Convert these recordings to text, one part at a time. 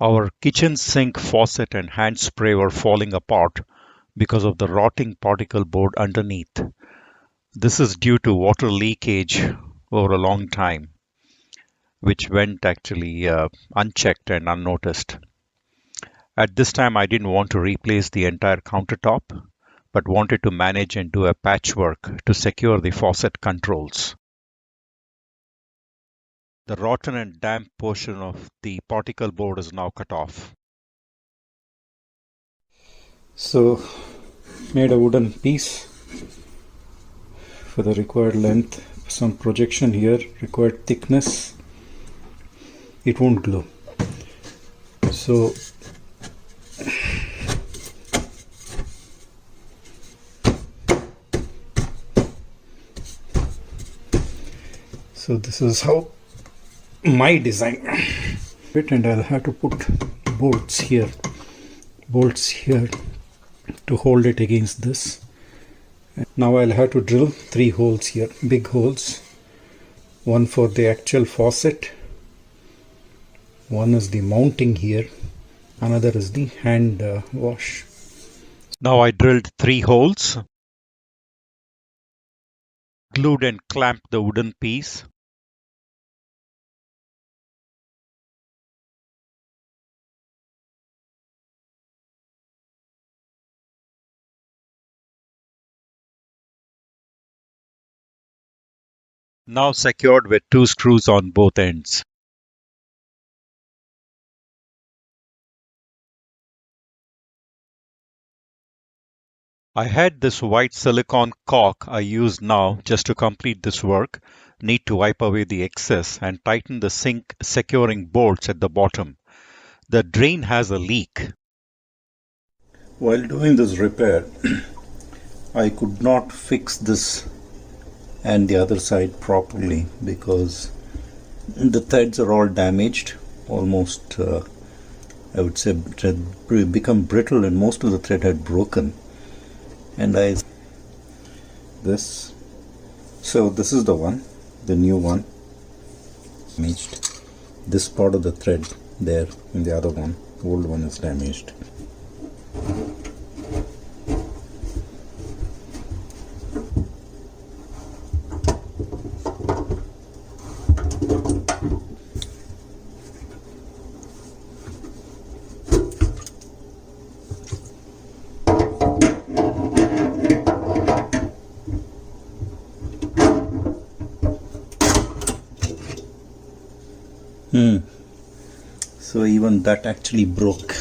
Our kitchen sink faucet and hand spray were falling apart because of the rotting particle board underneath. This is due to water leakage over a long time, which went actually unchecked and unnoticed. At this time, I didn't want to replace the entire countertop, but wanted to manage and do a patchwork to secure the faucet controls. The rotten and damp portion of the particle board is now cut off. So, made a wooden piece for the required length, some projection here, required thickness. It won't glue. So, this is how my design. And I'll have to put bolts here to hold it against this. Now I'll have to drill 3 holes here, big holes. One for the actual faucet, one is the mounting here, another is the hand wash. Now I drilled 3 holes, glued and clamped the wooden piece. Now secured with 2 screws on both ends. I had this white silicone caulk I use now just to complete this work. Need to wipe away the excess and tighten the sink securing bolts at the bottom. The drain has a leak. While doing this repair, I could not fix this and the other side properly because the threads are all damaged, almost I would say become brittle, and most of the thread had broken. And this is the one, the new one, damaged. This part of the thread there, and the other one, the old one, is damaged. So even that actually broke.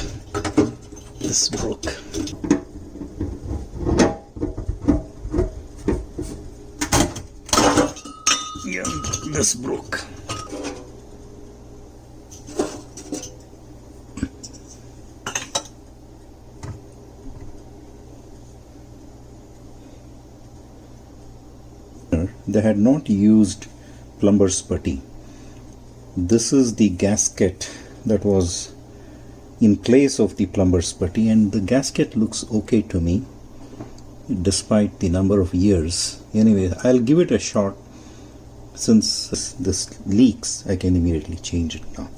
This broke. Yeah, this broke. They had not used plumber's putty. This is the gasket that was in place of the plumber's putty, and the gasket looks okay to me despite the number of years. Anyway, I'll give it a shot. Since this leaks, I can immediately change it now.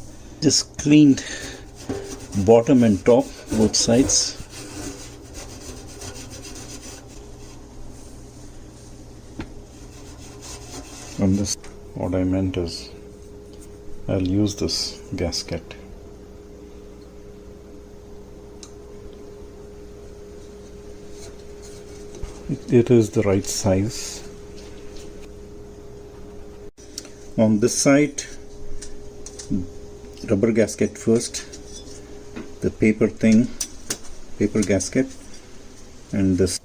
Just cleaned bottom and top, both sides. And this, what I meant is, I'll use this gasket. It is the right size. On this side, rubber gasket first, the paper gasket, and this.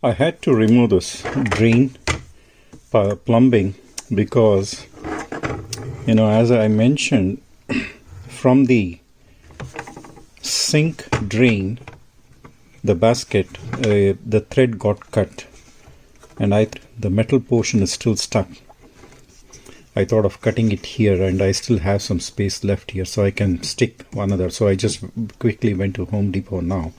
I had to remove this drain plumbing because, as I mentioned, from the sink drain, the basket, the thread got cut, and the metal portion is still stuck. I thought of cutting it here, and I still have some space left here, so I can stick one other. So I just quickly went to Home Depot now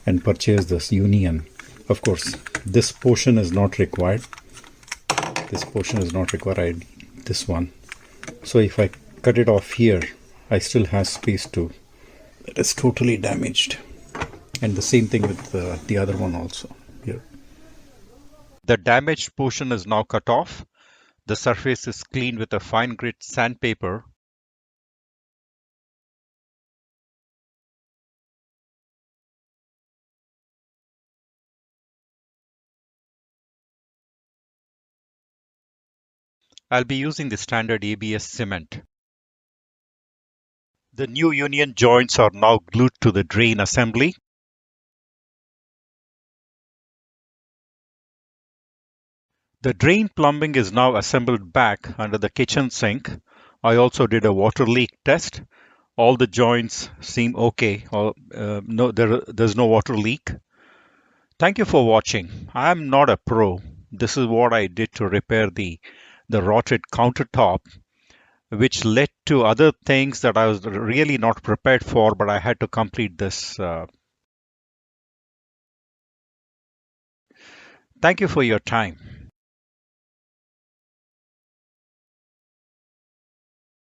and purchased this union. Of course, this portion is not required. This portion is not required. This one. So if I cut it off here, I still have space to. It is totally damaged. And the same thing with the other one also here. The damaged portion is now cut off. The surface is cleaned with a fine grit sandpaper. I'll be using the standard ABS cement. The new union joints are now glued to the drain assembly. The drain plumbing is now assembled back under the kitchen sink. I also did a water leak test. All the joints seem okay. No, there's no water leak. Thank you for watching. I'm not a pro. This is what I did to repair the rotted countertop, which led to other things that I was really not prepared for, but I had to complete this. Thank you for your time.